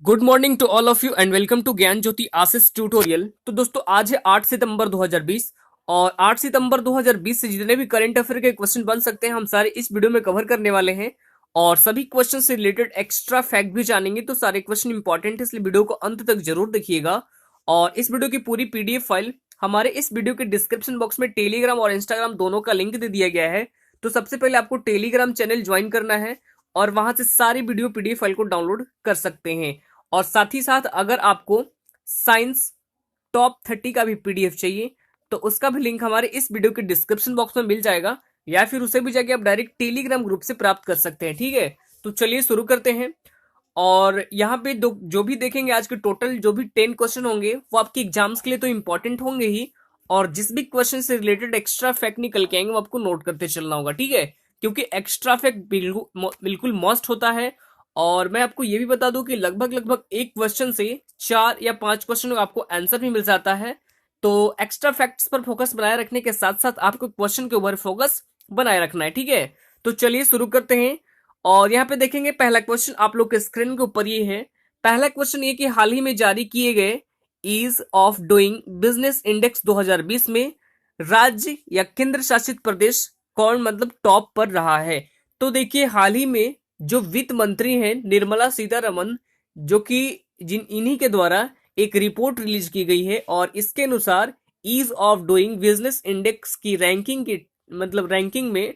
Good morning to all of you and welcome to Gyan Jyoti Ashish tutorial. तो दोस्तों आज है 8 सितंबर 2020 और 8 सितंबर 2020 से जितने भी करंट अफेयर के क्वेश्चन बन सकते हैं हम सारे इस वीडियो में कवर करने वाले हैं। और सभी क्वेश्चन से रिलेटेड एक्स्ट्रा फैक्ट भी जानेंगे, तो सारे क्वेश्चन इंपॉर्टेंट है इसलिए वीडियो को अंत तक जरूर देखिएगा। और इस वीडियो की पूरी पीडीएफ फाइल हमारे इस वीडियो के डिस्क्रिप्शन बॉक्स में टेलीग्राम और इंस्टाग्राम दोनों का लिंक दे दिया गया है। तो सबसे पहले आपको टेलीग्राम चैनल ज्वाइन करना है और वहां से सारी वीडियो पीडीएफ फाइल को डाउनलोड कर सकते हैं। और साथ ही साथ अगर आपको साइंस टॉप 30 का भी पीडीएफ चाहिए तो उसका भी लिंक हमारे इस वीडियो के डिस्क्रिप्शन बॉक्स में मिल जाएगा, या फिर उसे भी जाके आप डायरेक्ट टेलीग्राम ग्रुप से प्राप्त कर सकते हैं। ठीक है, तो चलिए शुरू करते हैं। और यहाँ पे जो भी देखेंगे आज के टोटल जो भी 10 क्वेश्चन होंगे वो आपके एग्जाम्स के लिए तो इंपॉर्टेंट होंगे ही, और जिस भी क्वेश्चन से रिलेटेड एक्स्ट्रा फैक्ट निकल के आएंगे वो आपको नोट करते चलना होगा। ठीक है, क्योंकि एक्स्ट्रा फैक्ट बिल्कुल मस्ट होता है। और मैं आपको ये भी बता दूं कि लगभग लगभग एक क्वेश्चन से 4 या 5 क्वेश्चन का आपको आंसर भी मिल जाता है। तो एक्स्ट्रा फैक्ट्स पर फोकस बनाए रखने के साथ साथ आपको क्वेश्चन के ऊपर फोकस बनाए रखना है। ठीक है, तो चलिए शुरू करते हैं। और यहाँ पे देखेंगे पहला क्वेश्चन आप लोग के स्क्रीन के ऊपर ये है। पहला क्वेश्चन ये कि हाल ही में जारी किए गए ease of doing business index 2020 में राज्य या केंद्र शासित प्रदेश कौन मतलब टॉप पर रहा है। तो देखिए हाल ही में जो वित्त मंत्री हैं निर्मला सीतारमन, जो कि इन्हीं के द्वारा एक रिपोर्ट रिलीज की गई है और इसके अनुसार ease of doing business index की रैंकिंग में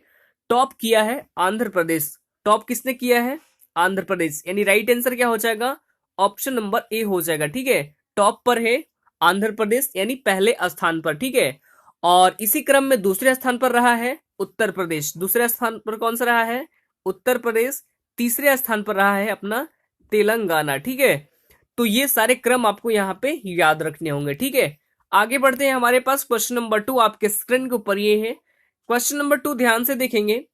टॉप किया है आंध्र प्रदेश। टॉप किसने किया है? आंध्र प्रदेश। यानी राइट आंसर क्या हो जाएगा? ऑप्शन नंबर ए हो जाएगा। ठीक है, टॉप पर है आंध्र प्रदेश यानी पहले स्थान पर। ठीक है, और इसी क्रम में दूसरे स्थान पर रहा है उत्तर प्रदेश। दूसरे स्थान पर कौन सा रहा है? उत्तर प्रदेश। तीसरे स्थान पर रहा है अपना तेलंगाना। ठीक है, तो ये सारे क्रम आपको यहाँ पे याद रखने होंगे। ठीक है, आगे बढ़ते हैं। हमारे पास क्वेश्चन नंबर 2 आपके स्क्रीन के ऊपर ये है। क्वेश्चन नंबर 2 ध्यान से देखेंगे।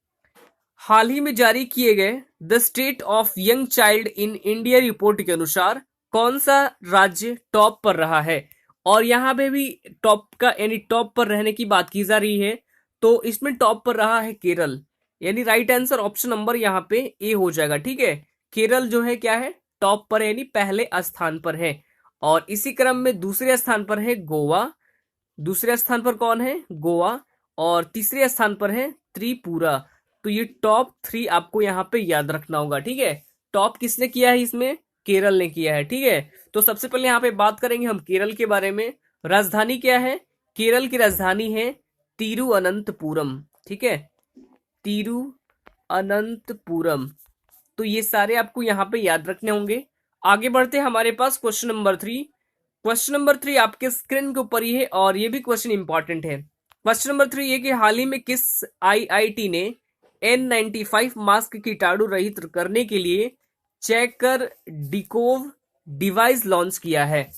हाल ही में जारी किए गए the state of young child in India report के अनुसार कौन सा राज्य टॉप पर रहा है? और यहाँ पे भी टॉप का यानी टॉप पर रहने की बात की जा रही है, तो इसमें टॉप पर रहा है केरल। यानी राइट आंसर ऑप्शन नंबर यहाँ पे ए हो जाएगा। ठीक है, केरल जो है क्या है? टॉप पर है यानी पहले स्थान पर है। और इसी क्रम में दूसरे स्थान पर है गोवा। दूसरे स्थान पर कौन है? गोवा। और तीसरे स्थान पर है त्रिपुरा। तो ये टॉप 3 आपको यहाँ पे याद रखना होगा। ठीक है, टॉप किसने किया है? इसमें केरल ने किया है। ठीक है, तो सबसे पहले यहाँ पे बात करेंगे हम केरल के बारे में। राजधानी क्या है? केरल की राजधानी है तिरुअनंतपुरम। ठीक है, तिरुअनंतपुरम। तो ये सारे आपको यहाँ पे याद रखने होंगे। आगे बढ़ते हैं हमारे पास क्वेश्चन नंबर 3। क्वेश्चन नंबर 3 आपके स्क्रीन के ऊपर ही है और ये भी क्वेश्चन इंपॉर्टेंट है। क्वेश्चन नंबर 3 ये कि हाल ही में किस आईआईटी ने N95 मास्क कीटाणु रहित करने के लिए चेकर डिकोव डिवाइस लॉन्च किया है।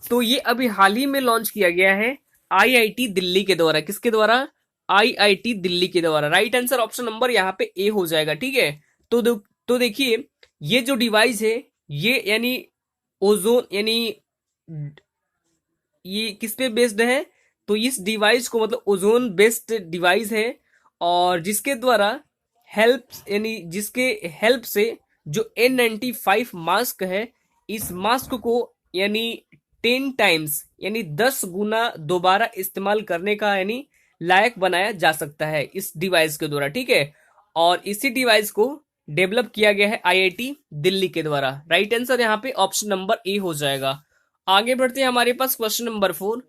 तो ये अभी हाल ही में लॉन्च किया गया है आईआईटी दिल्ली के द्वारा। किसके द्वारा? आईआईटी दिल्ली के द्वारा। राइट आंसर ऑप्शन नंबर यहाँ पे ए हो जाएगा। ठीक है, तो देखिए ये जो डिवाइस है ये यानी ओजोन यानी ये किस पे बेस्ड है? तो इस डिवाइस को मतलब ओजोन बेस्ड डिवाइस है, और जिसके द्वारा जिसके हेल्प से जो N95 मास्क है इस मास्क को यानी 10 टाइम्स यानी 10 गुना दोबारा इस्तेमाल करने का यानी लायक बनाया जा सकता है इस डिवाइस के द्वारा। ठीक है, और इसी डिवाइस को डेवलप किया गया है आईआईटी दिल्ली के द्वारा। राइट आंसर यहाँ पे ऑप्शन नंबर ए हो जाएगा। आगे बढ़ते हैं हमारे पास क्वेश्चन नंबर 4।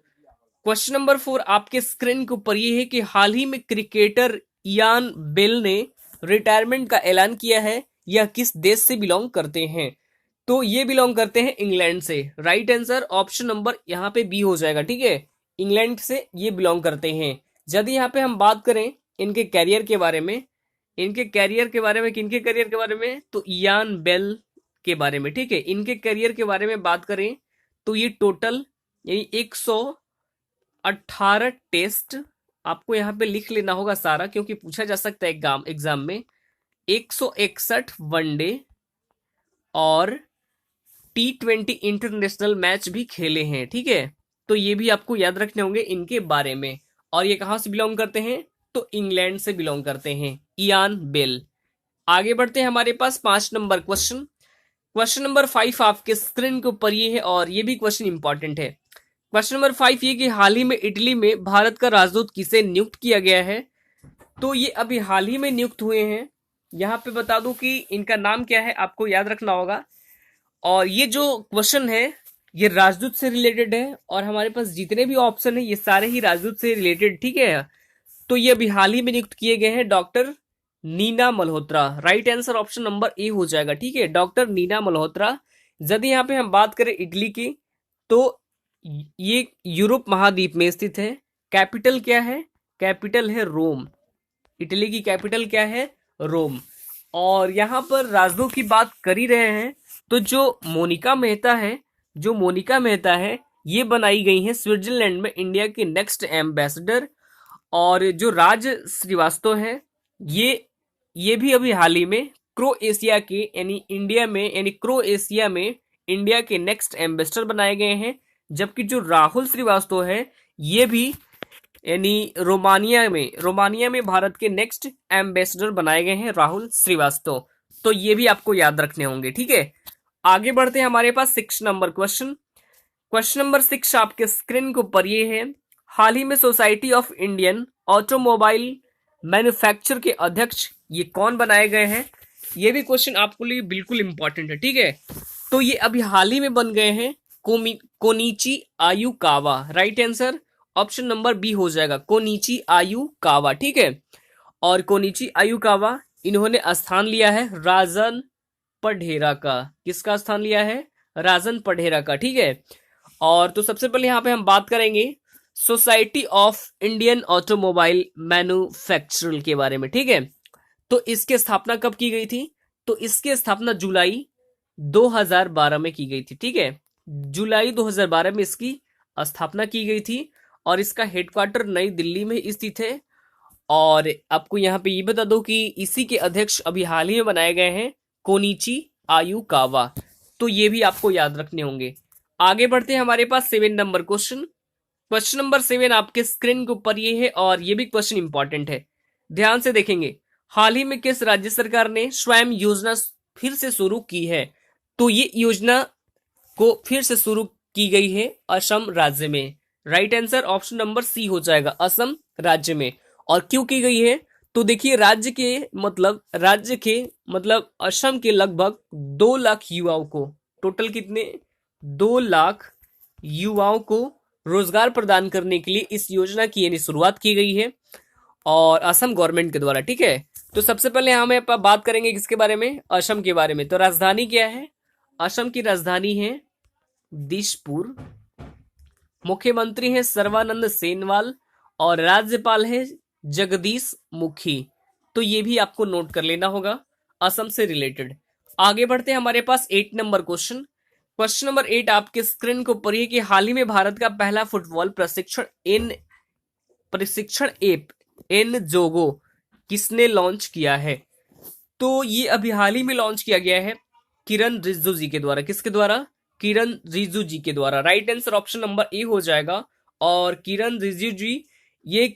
क्वेश्चन नंबर 4 आपके स्क्रीन के ऊपर ये है कि हाल ही में क्रिकेटर इयान बेल ने रिटायरमेंट का ऐलान किया है। यह किस देश से बिलोंग करते हैं? तो ये बिलोंग करते हैं इंग्लैंड से। राइट आंसर ऑप्शन नंबर यहाँ पे बी हो जाएगा। ठीक है, इंग्लैंड से ये बिलोंग करते हैं। यदि यहाँ पे हम बात करें इनके कैरियर के बारे में, किनके कैरियर के बारे में, तो इयान बेल के बारे में। ठीक है, इनके करियर के बारे में बात करें तो ये टोटल यानी 118 टेस्ट आपको यहाँ पे लिख लेना होगा सारा, क्योंकि पूछा जा सकता है एग्जाम में। 161 वनडे और T20 इंटरनेशनल मैच भी खेले हैं। ठीक है, तो ये भी आपको याद रखने होंगे इनके बारे में। और ये कहां से बिलोंग करते हैं? तो इंग्लैंड से बिलोंग करते हैं इयान बेल। आगे बढ़ते हैं हमारे पास 5 नंबर क्वेश्चन। क्वेश्चन नंबर 5 आपके स्क्रीन के ऊपर ये है और ये भी क्वेश्चन इंपॉर्टेंट है। क्वेश्चन नंबर 5 ये कि हाल ही में इटली में भारत का राजदूत किसे नियुक्त किया गया है। तो ये अभी हाल ही में नियुक्त हुए हैं। यहाँ पे बता दूं कि इनका नाम क्या है, आपको याद रखना होगा। और ये जो क्वेश्चन है ये राजदूत से रिलेटेड है और हमारे पास जितने भी ऑप्शन है ये सारे ही राजदूत से रिलेटेड, ठीक है। तो ये अभी हाल ही में नियुक्त किए गए हैं doctor Neena Malhotra. Right answer option number A हो जाएगा, ठीक है, डॉक्टर नीना मल्होत्रा। यदि यहाँ पे हम बात करें इटली की, तो ये यूरोप महाद्वीप में स्थित है। कैपिटल क्या है, कैपिटल है रोम। इटली की कैपिटल क्या है, रोम। और यहाँ पर राजदूत की बात कर ही रहे हैं, तो जो मोनिका मेहता है, जो मोनिका मेहता है ये बनाई गई है स्विट्जरलैंड में इंडिया की नेक्स्ट एम्बेसडर। और जो राज श्रीवास्तव है ये भी अभी हाल ही में क्रोएशिया के यानी इंडिया में यानी क्रोएशिया में इंडिया के नेक्स्ट एम्बेसडर बनाए गए हैं। जबकि जो राहुल श्रीवास्तव है ये भी यानी रोमानिया में भारत के नेक्स्ट एम्बेसडर बनाए गए हैं राहुल श्रीवास्तव। तो ये भी आपको याद रखने होंगे, ठीक है। आगे बढ़ते हैं हमारे पास 6 नंबर क्वेश्चन। क्वेश्चन नंबर 6 आपके स्क्रीन के ऊपर ये है, हाल ही में society of Indian automobile manufacture के अध्यक्ष ये कौन बनाए गए हैं। ये भी क्वेश्चन आपके लिए बिल्कुल इंपॉर्टेंट है, ठीक है। तो ये अभी हाल ही में बन गए हैं Konichi Ayukawa. Right answer option number B हो जाएगा, कोनिची आयुकावा, ठीक है। और कोनिची आयुकावा इन्होंने स्थान लिया है राजन पढ़ेरा का। किसका स्थान लिया है, राजन पढ़ेरा का, ठीक है। और तो सबसे पहले यहाँ पे हम बात करेंगे society of Indian automobile manufacturer के बारे में, ठीक है। तो इसकी स्थापना कब की गई थी, तो इसकी स्थापना जुलाई 2012 में की गई थी, ठीक है। जुलाई 2012 में इसकी स्थापना की गई थी और इसका हेडक्वार्टर नई दिल्ली में स्थित है। और आपको यहाँ पे ये बता दो कि इसी के अध्यक्ष अभी हाल ही में बनाए गए हैं कोनिची आयुकावा। तो ये भी आपको याद रखने होंगे। आगे बढ़ते हैं हमारे पास 7 नंबर क्वेश्चन। क्वेश्चन नंबर 7 आपके स्क्रीन के ऊपर ये है और ये भी क्वेश्चन इंपॉर्टेंट है, ध्यान से देखेंगे। हाल ही में किस राज्य सरकार ने स्वयं योजना फिर से शुरू की है। तो ये योजना को फिर से शुरू की गई है असम राज्य में। Right answer option number C हो जाएगा, असम राज्य में। और क्यों की गई है, तो देखिए राज्य के मतलब असम के लगभग 2 लाख युवाओं को, टोटल कितने, 2 लाख युवाओं को रोजगार प्रदान करने के लिए इस योजना की यानी शुरुआत की गई है और असम गवर्नमेंट के द्वारा, ठीक है। तो सबसे पहले हमें बात करेंगे किसके बारे में, असम के बारे में। तो राजधानी क्या है, असम की राजधानी है दिसपुर। मुख्यमंत्री है सर्बानंद सोनोवाल और राज्यपाल है जगदीश मुखी। तो ये भी आपको नोट कर लेना होगा असम से रिलेटेड। आगे बढ़ते हैं हमारे पास 8 नंबर क्वेश्चन। क्वेश्चन नंबर 8 आपके स्क्रीन के ऊपर है कि हाल ही में भारत का पहला फुटबॉल प्रशिक्षण ऐप एन जोगो किसने लॉन्च किया है। तो ये अभी हाल ही में लॉन्च किया गया है किरण रिजिजू जी के द्वारा। किसके द्वारा, किरण रिजिजू जी के द्वारा। Right answer option number A हो जाएगा। और किरण रिजिजू जी ये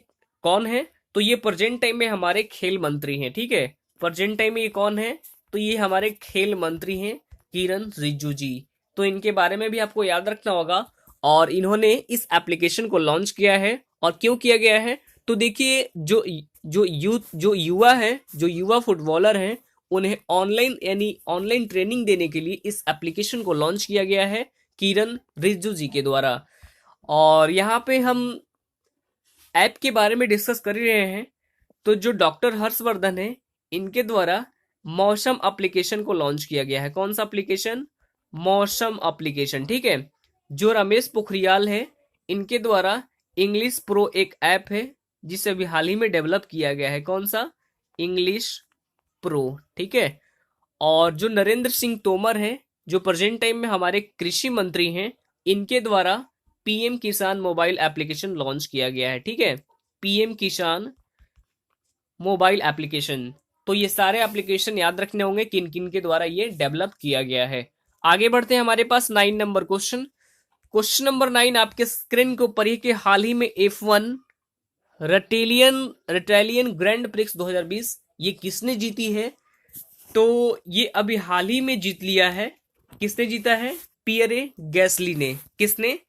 कौन है, तो ये प्रेजेंट टाइम में हमारे खेल मंत्री हैं, ठीक है। प्रेजेंट टाइम में ये कौन है, तो ये हमारे खेल मंत्री हैं किरण रिजिजू जी। तो इनके बारे में भी आपको याद रखना होगा। और इन्होंने इस एप्लीकेशन को लॉन्च किया है और क्यों किया गया है, तो देखिए जो युवा फुटबॉलर हैं उन्हें ऑनलाइन ट्रेनिंग देने के लिए इस एप्लीकेशन को लॉन्च किया गया है किरण रिजिजू जी के द्वारा। और यहाँ पे हम ऐप के बारे में डिस्कस कर ही रहे हैं, तो जो डॉक्टर हर्षवर्धन है इनके द्वारा मौसम एप्लीकेशन को लॉन्च किया गया है। कौन सा एप्लीकेशन, मौसम एप्लीकेशन, ठीक है। जो रमेश पोखरियाल है इनके द्वारा इंग्लिश प्रो एक ऐप है जिसे अभी हाल ही में डेवलप किया गया है। कौन सा, इंग्लिश प्रो, ठीक है। और जो नरेंद्र सिंह तोमर है जो प्रेजेंट टाइम में हमारे कृषि मंत्री हैं, इनके द्वारा पीएम किसान मोबाइल एप्लीकेशन लॉन्च किया गया है, ठीक है। पीएम किसान मोबाइल एप्लीकेशन। तो ये सारे एप्लीकेशन याद रखने होंगे किन किन के द्वारा ये डेवलप किया गया है। आगे बढ़ते हैं हमारे पास 9 नंबर क्वेश्चन। क्वेश्चन नंबर 9 आपके स्क्रीन के ऊपर है कि हाल ही में F1 रटेलियन ग्रैंड प्रिक्स 2020 ये किसने जीती है। तो ये अभी हाल ही में जीत लिया है किसने जीता है? पियरे गैसली ने। किसने?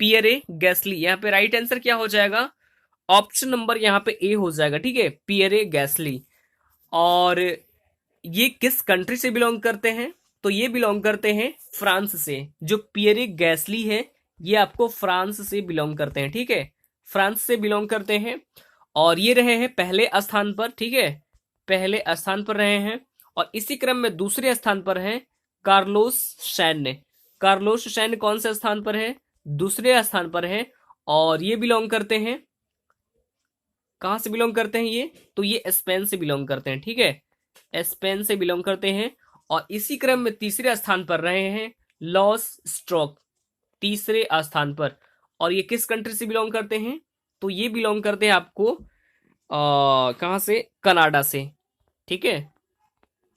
पियरे गैसली। यहाँ पे राइट आंसर क्या हो जाएगा? ऑप्शन नंबर यहाँ पे ए हो जाएगा। ठीक है, पियरे गैसली। और ये किस कंट्री से बिलोंग करते हैं? तो ये बिलोंग करते हैं फ्रांस से। जो पियरे गैसली है ये आपको फ्रांस से बिलोंग करते हैं। ठीक है, फ्रांस से बिलोंग करते हैं और ये रहे हैं पहले स्थान पर। ठीक है, पहले स्थान पर रहे हैं। और इसी क्रम में दूसरे स्थान पर है कार्लोस सैन्य। कार्लोस सैन्य कौन से स्थान पर है? दूसरे स्थान पर है। और ये बिलोंग करते हैं, कहां से बिलोंग करते हैं ये? तो ये स्पेन से बिलोंग करते हैं। ठीक है, स्पेन से बिलोंग करते हैं। और इसी क्रम में तीसरे स्थान पर रहे हैं लॉस स्ट्रोक, तीसरे स्थान पर। और ये किस कंट्री से बिलोंग करते हैं? तो ये बिलोंग करते हैं आपको कहां से? कनाडा से। ठीक है,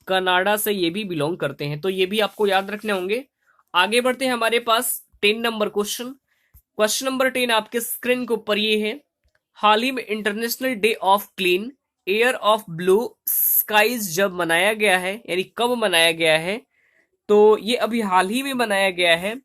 कनाडा से ये भी बिलोंग करते हैं, तो ये भी आपको याद रखने होंगे। आगे बढ़ते हैं हमारे पास 10 नंबर क्वेश्चन। क्वेश्चन नंबर 10 आपके स्क्रीन के ऊपर ये है। हाल ही में international day of clean air of blue skies जब मनाया गया है, यानी कब मनाया गया है? तो ये अभी हाल ही में मनाया गया है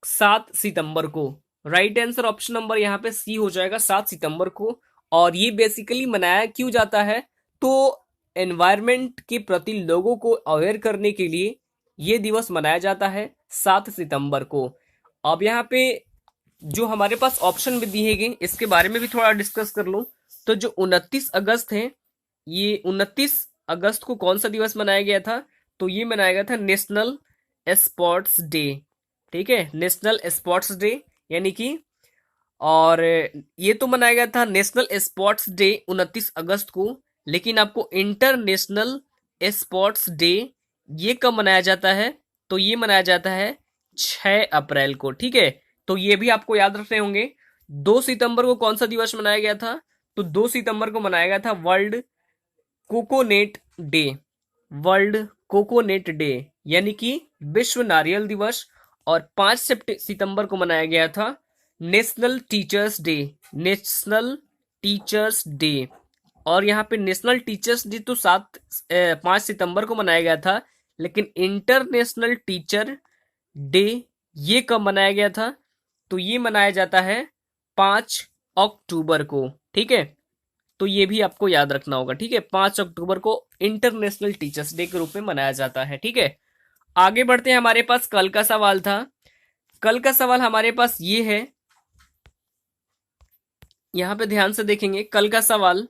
7 सितंबर को। राइट आंसर ऑप्शन नंबर यहाँ पे सी हो जाएगा, 7 सितंबर को। और ये बेसिकली मनाया क्यों जाता है? तो एनवायरमेंट के प्रति लोगों को अवेयर करने के लिए ये दिवस मनाया जाता है 7 सितंबर को। अब यहाँ पे जो हमारे पास ऑप्शन भी दिए गए इसके बारे में भी थोड़ा डिस्कस कर लूं। तो जो 29 अगस्त है, ये 29 अगस्त को कौन सा दिवस मनाया गया था? तो ये मनाया गया था नेशनल स्पोर्ट्स डे। ठीक है, नेशनल स्पोर्ट्स डे यानी कि, और ये तो मनाया गया था नेशनल स्पोर्ट्स डे 29 अगस्त को। लेकिन आपको इंटरनेशनल स्पोर्ट्स डे ये कब मनाया जाता है? तो ये मनाया जाता है 6 अप्रैल को। ठीक है, तो ये भी आपको याद रखने होंगे। 2 सितंबर को कौन सा दिवस मनाया गया था? तो 2 सितंबर को मनाया गया था world coconut day. World coconut day यानी कि विश्व नारियल दिवस। और 5 सितंबर को मनाया गया था national teachers day. National teachers day. और यहाँ पे नेशनल टीचर्स डे तो 5 सितंबर को मनाया गया था, लेकिन इंटरनेशनल टीचर डे ये कब मनाया गया था? तो ये मनाया जाता है 5 अक्टूबर को। ठीक है, तो ये भी आपको याद रखना होगा। ठीक है, 5 अक्टूबर को इंटरनेशनल टीचर्स डे के रूप में मनाया जाता है। ठीक है, आगे बढ़ते हैं। हमारे पास कल का सवाल था। कल का सवाल हमारे पास ये है, यहां पे ध्यान से देखेंगे। कल का सवाल,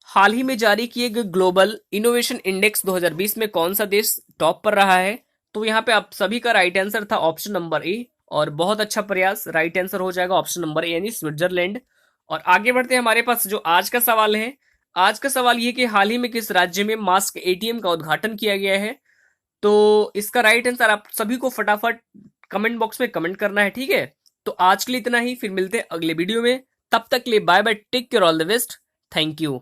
हाल ही में जारी किए गए ग्लोबल इनोवेशन इंडेक्स 2020 में कौन सा देश टॉप पर रहा है? तो यहाँ पे आप सभी का राइट आंसर था ऑप्शन नंबर ए। और बहुत अच्छा प्रयास, राइट आंसर हो जाएगा ऑप्शन नंबर ए यानी स्विट्जरलैंड। और आगे बढ़ते हैं। हमारे पास जो आज का सवाल है, आज का सवाल ये कि हाल ही में किस राज्य में मास्क एटीएम का उद्घाटन किया गया है? तो इसका राइट आंसर आप सभी को फटाफट कमेंट बॉक्स में कमेंट करना है। ठीक है, तो आज के लिए इतना ही, फिर मिलते हैं अगले वीडियो में। तब तक के लिए bye bye, take care, all the best, thank you.